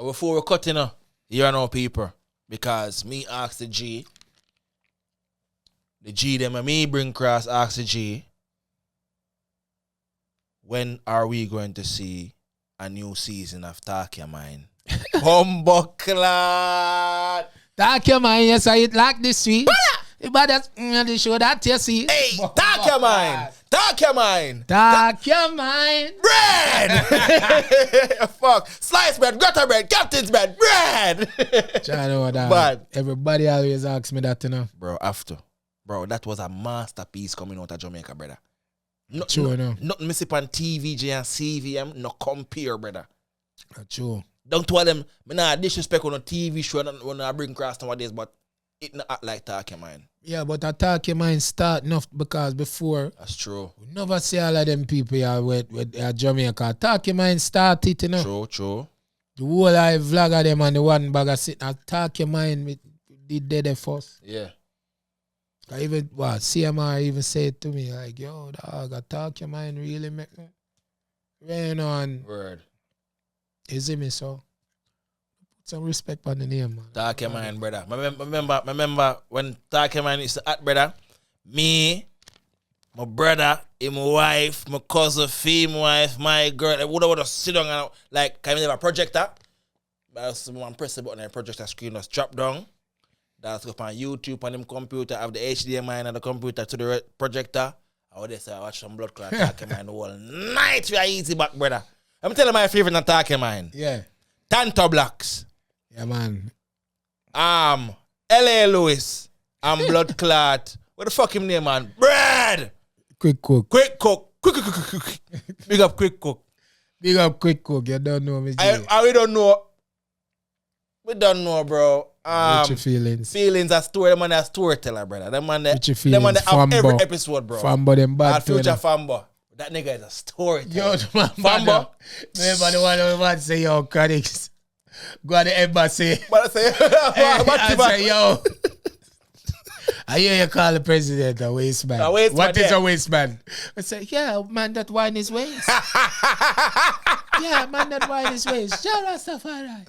Before we cut in, you know people, because me ask the G them and me bring cross ask the G, when are we going to see a new season of Talk Your Mind? Bumbleclad! Talk Your Mind, yes, I eat like this week. But that's the show that you see. Hey, Talk Your Mind! Talk Your Mind! Talk Your Mind! Bread! Fuck. Sliced bread, gutter bread, captain's bread, bread! I know that. But everybody always asks me that, you know. Bro, after. Bro, that was a masterpiece coming out of Jamaica, brother. True, no. Nothing miss on TVJ and CVM, no compare, brother. True. Don't tell them, me nah disrespect on a TV show when I bring cross nowadays, but it not act like Talk Your Mind. Yeah, but Talk Your Mind start enough because before. That's true. We never see all of them people here with Jamaica. Talk Your Mind started, you know. True. The whole live vlog of them and the one bag of sitting at Talk Your Mind did dead first. Yeah. I even CMR even said to me like, yo, dog, Talk Your Mind really make me rain on. Word. You see me, so put some respect on the name, man. Talk Your Mind, brother. Remember when Talk Your Mind used to act, brother. Me, my brother, my wife, my cousin, my wife, my girl, I would have sit down and like, can we have a projector? Someone press the button and the projector screen was drop down. That's go on YouTube on them computer, have the HDMI and the computer to the projector. I would say I watch some blood clot Talk Your Mind the whole night. We are easy back, brother. I'm telling my favorite on Talk Your Mind. Yeah. Tanto Blacks. Yeah, man. L.A. Lewis. Blood clot. What the fuck him name, man? Bread. Quick Cook. Quick Big up Quick Cook. Big up Quick Cook. You don't know me. We don't know. We don't know, bro. What's your feelings? Feelings are story. Them man are storyteller, brother. Them man have Fambo. every episode, bro. Fambo them bad. Future Fambo. That nigga is a storyteller. Yo, the man Fambo. Remember the one who want to say, yo, Chronics. Go to the embassy. But I say, I say, yo. I hear you call the president a waste man. What is a waste man? I say, yeah, man, that wine is waste. Yeah, man, that wine is waste. Shout out Rastafari.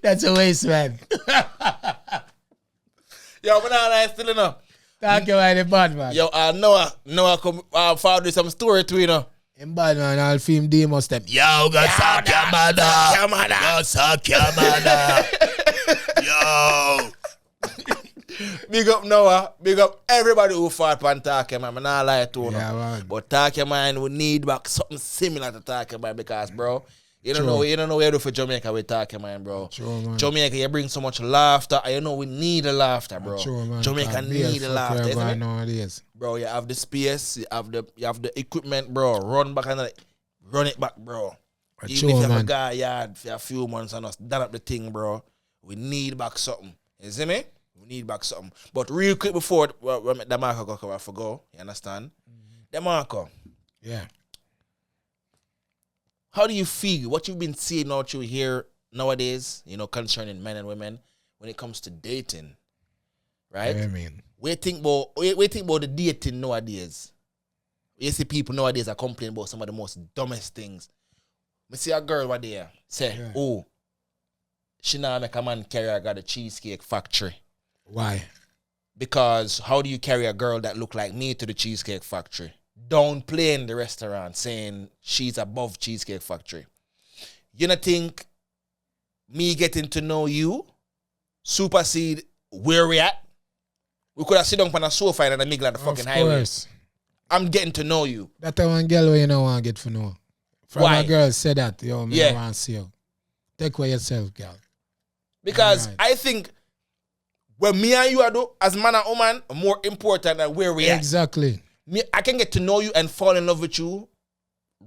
That's a waste man. Yo, but now I still know. Talk about the bad man. Yo, Noah come forward some story to you know. In bad man, I'll film demo step. Yo, go suck your mother. Go suck your mother. Yo. Big up Noah. Big up everybody who fought on Talk Your Mind. I'm not lie to you. Yeah, man. But Talk Your Mind, we need back something similar to Talk Your Mind because, bro, you don't know what you do for Jamaica with Talk Your Mind, bro. True, man. Jamaica, you bring so much laughter. And you know we need the laughter, bro. True, man. Jamaica need the laughter, isn't it? Nowadays. Bro, you have the space, you have the equipment, bro. Run back and run it back, bro. Even if you have a guy yard for a few months and us done up the thing, bro, we need back something. You see me? We need back something. But real quick before Demarco go come, I forgot. You understand? Demarco. Yeah. How do you feel? What you've been seeing out you here nowadays, you know, concerning men and women when it comes to dating, right? I mean, we think about the dating nowadays. You see people nowadays are complaining about some of the most dumbest things. We see a girl one day say, oh, she now make a man carry her got a cheesecake factory. Why? Because how do you carry a girl that look like me to the cheesecake factory? Don't play in the restaurant saying she's above cheesecake factory. You don't think me getting to know you supersede where we at? We could have sit down on a sofa in the middle of the fucking highway. I'm getting to know you. That one girl where you don't want to get to know. From Why? a girl said that, yo, me don't want to see you. Take away yourself, girl. Because I think when me and you are as man and woman, more important than where we at. Exactly. I can get to know you and fall in love with you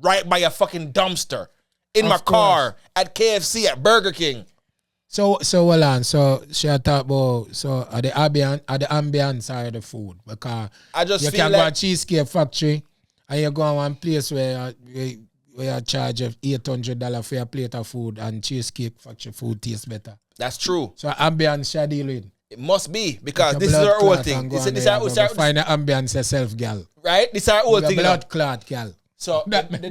right by a fucking dumpster, in my car, at KFC, at Burger King. So hold on. So she talk about the ambience or the food, because I just you feel can like go to Cheesecake Factory and you go to one place where you charge $800 for a plate of food and Cheesecake Factory food tastes better. That's true. So ambience she deal with. It must be, because this is our whole thing. This is our this find the ambience yourself, girl. Right? This is our whole thing. Blood clot, girl. So the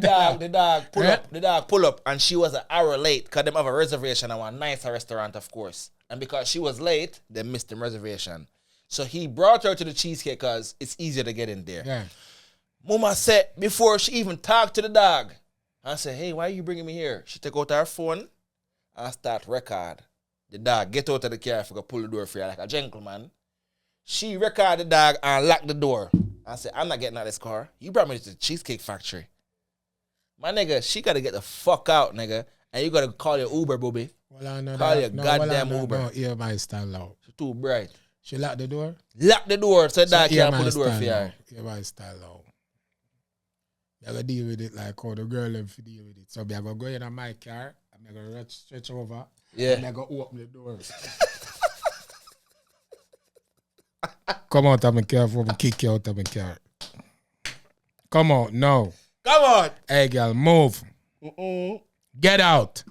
dog pull up, and she was an hour late because them have a reservation at one nicer restaurant, of course. And because she was late, they missed the reservation. So he brought her to the cheesecake because it's easier to get in there. Yeah. Mama said, before she even talked to the dog, I said, hey, why are you bringing me here? She took out her phone and start record. The dog get out of the car for to pull the door for you like a gentleman. She record the dog and lock the door. I said, I'm not getting out of this car. You brought me to the Cheesecake Factory. My nigga, she got to get the fuck out, nigga. And you got to call your Uber, booby. Call your goddamn Uber. No, ear my style loud. She's too bright. She lock the door? Lock the door so the dog can't pull the door for you. Ear my style loud. You gotta deal with it like how the girl have to deal with it. So I gotta go in my car, I'm gonna stretch over, and I gotta open the door. Come out of my car before I kick you out of my car. Come on, no. Come on. Hey, girl, move. Get out.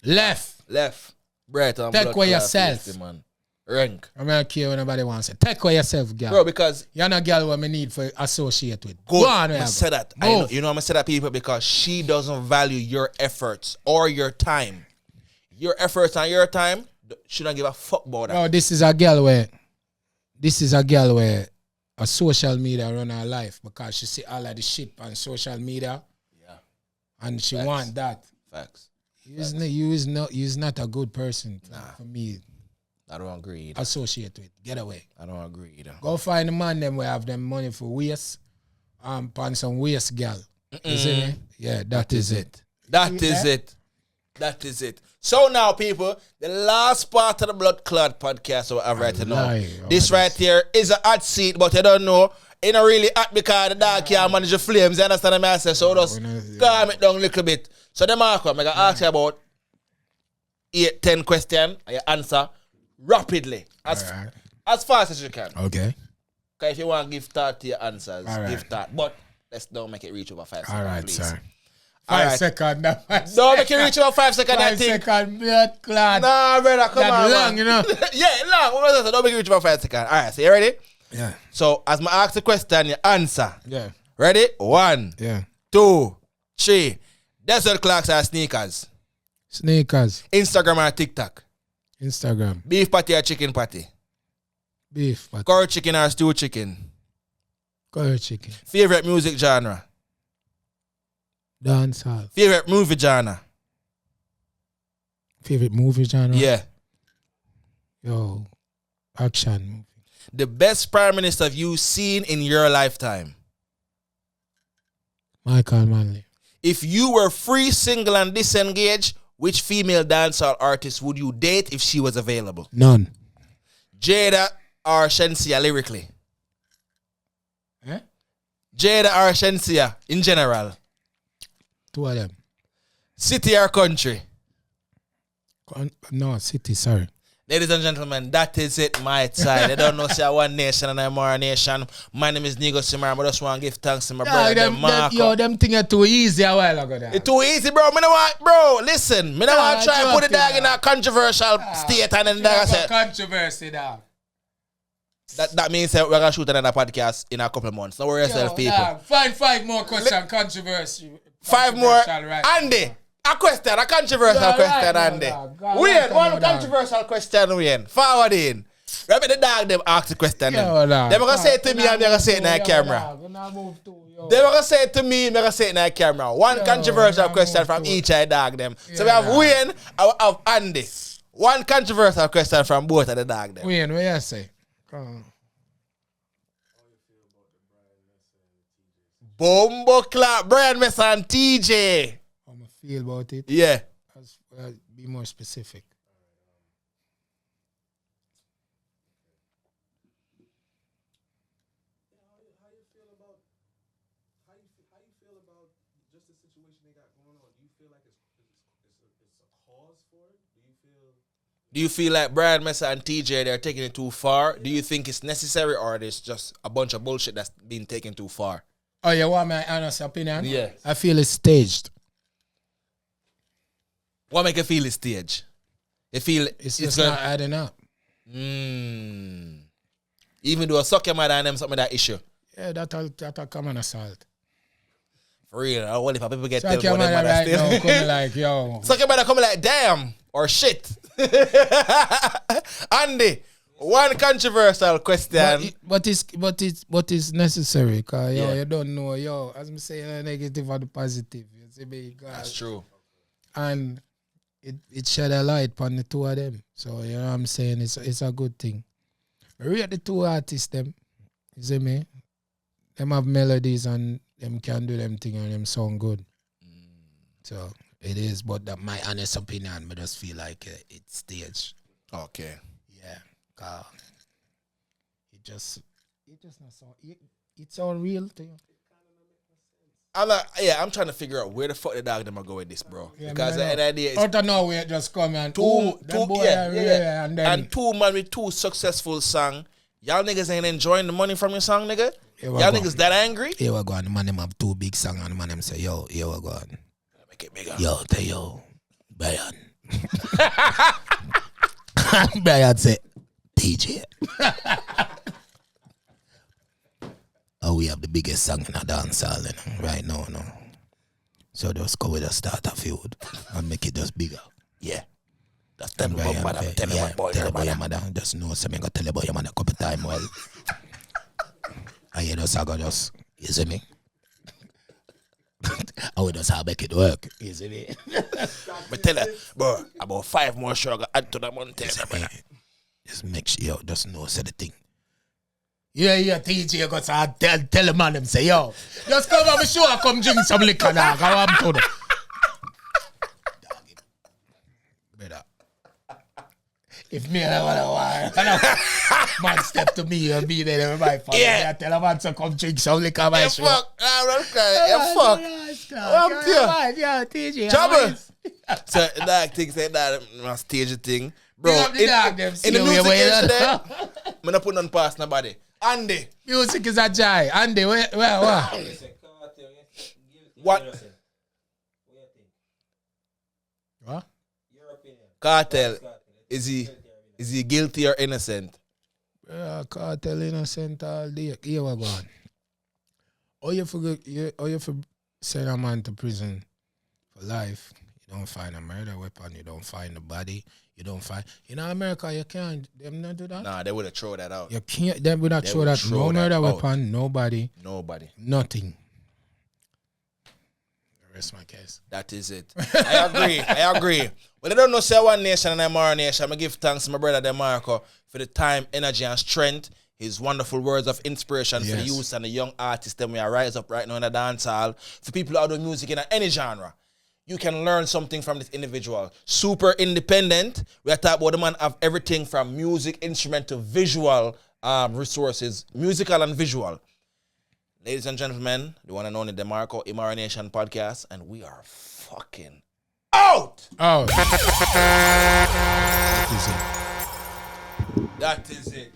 Left. Bright on take away yourself. Man. Rank. I'm not care what nobody wants to. Take away yourself, girl. Bro, because you're not a girl what me need for associate with. Go on, I say that. You know I'm gonna say that, people, because she doesn't value your efforts or your time. Your efforts and your time, she don't give a fuck about that. Bro, this is a girl where a social media run her life because she see all of the shit on social media. Yeah. And she want that. Facts. You is not a good person for me. I don't agree either. Associate with. Get away. I don't agree either. Go find a man them where have them money for waste. Pan some waste girl. You see me? Yeah, that is it. That is it. So now, people, the last part of the Blood Clot podcast that we have right now. This right here is a hot seat, but you don't know. It's not really hot because the dog can't manage the flames. You understand what I say? So just calm it down a little bit. So Demarco, I'm going to ask you about 8-10 questions and you answer rapidly. As fast as you can. Okay. Because if you want to give thought to your answers, give thought. But let's don't make it reach over 5 seconds. All right, please. sir. 5 seconds. Don't make it reach over 5 seconds. 5 seconds, blood clot. Nah, brother, come on. Long, you know. Yeah, long. Don't make it reach over 5 seconds. All right, so you ready? Yeah. So as I ask the question, you answer. Yeah. Ready? 1, yeah. 2, 3. Desert clocks or sneakers? Sneakers. Instagram or TikTok? Instagram. Beef patty or chicken patty? Beef patty. Curry chicken or stew chicken? Curry chicken. Favorite music genre? Dancehall. Favorite movie genre? Favorite movie genre? Yeah. Yo, action movie. The best prime minister you've seen in your lifetime? Michael Manley. If you were free, single, and disengaged, which female dancehall artist would you date if she was available? None. Jada or Shensia lyrically? Eh? Jada or Shensia in general? 2 of them. City or country? No, city, sorry. Ladies and gentlemen, that is it, my side. I don't know say one nation and I'm more nation. My name is Negusimara. I just want to give thanks to my brother Demarco. Them things are too easy a while ago. It's too easy, bro. Listen. I don't want to try and put the dog in a controversial state and then the dog said. Controversy, dog. That means that we're going to shoot another podcast in a couple of months. Don't worry yourself, people. Dog, find 5 more questions, controversy. 5 more. Right. Andy. A controversial question, Andy. Wayne, one controversial question, Wayne. Forward in. Remember the dog, them ask the question. They're going to say it to me, I'm going to say it in the camera. They're going to say it to me, I'm going to say it in the camera. One controversial question from each eye dog, them. So we have Wayne, I have Andy. One controversial question from both of the dog, them. Wayne, what you say? Come on. Bombo clap, Brian Messia and Teejay. Feel about it? Yeah. Be more specific. How you feel about just the situation they got going on? Do you feel like it's a cause for it? Do you feel like Brian Messia and Teejay, they're taking it too far? Do you think it's necessary or it's just a bunch of bullshit that's been taken too far? Oh, you want my honest opinion? Yeah. I feel it's staged. What make you feel it's staged? You feel it's just not adding up. Even though I suck your mother and them something that issue. Yeah, that a common assault. For real. I wonder if people get So tell your about them mother mother right still. now coming like, yo. So your mother coming like, damn, or shit. Andy, one controversial question. But is necessary, cause Yeah. you don't know, as I'm saying, the negative or the positive. You see me? That's true. And it shed a light upon the two of them. So you know what I'm saying? It's a good thing. I rate the two artists them. You see me? Them have melodies and them can do them thing and them sound good. So it is, but that my honest opinion, I just feel like it's staged. Okay. Yeah. It just not so it's all real to you. I'm trying to figure out where the fuck the dog them are go with this, bro. Yeah, because the idea is out of nowhere just come and two, yeah, and then and two man with two successful song. Y'all niggas ain't enjoying the money from your song, nigga. Y'all niggas that angry? Here we go. The man them have two big songs and the man them say, yo, here we go. Make it bigger. Yo, Byron. Byron say, Teejay. Oh, we have the biggest song in a dance hall right now, no. So just go with a start a feud and make it just bigger. Yeah. That's tell me about mother. Tell me about boy. Tell about your mother. Just know something. Go tell about your mother a couple times. Well, and you just go just, you see me? I will just have make it work. You see me? But tell her, bro, about 5 more shows I got add to the mountain. Just make sure, just know, say the thing. Yeah, Teejay go tell the man them say, yo, just come on the show and come drink some liquor now. Go on to them. Better. If me and I man step to me and be there with my father, I tell a man to come drink some liquor my show. Fuck. Fuck. I'm here. Yeah, Teejay. Trouble. So the dog thinks that my stage thing. Bro, in the music today, I'm not putting on past nobody. Andy. Music is a joy. Andy, where? What? What? Kartel, is he guilty or innocent? Kartel innocent all day. Here we go. Or you for send a man to prison for life. You don't find a murder weapon. You don't find the body. You don't find. In America, you can't. Them not do that. Nah, they would have thrown that out. You can't. Them would not throw that. No murder weapon. Nobody. Nothing. Rest my case. That is it. I agree. Well, they don't know say One Nation and Imara Nation. I give thanks to my brother Demarco for the time, energy, and strength. His wonderful words of inspiration for the youth and the young artists that we are rise up right now in the dance hall. For people out doing music in any genre, you can learn something from this individual. Super independent. We are talking about the man of everything from music, instrument to visual resources, musical and visual. Ladies and gentlemen, the one and only Demarco, Imara Nation podcast, and we are fucking out. Oh. That is it.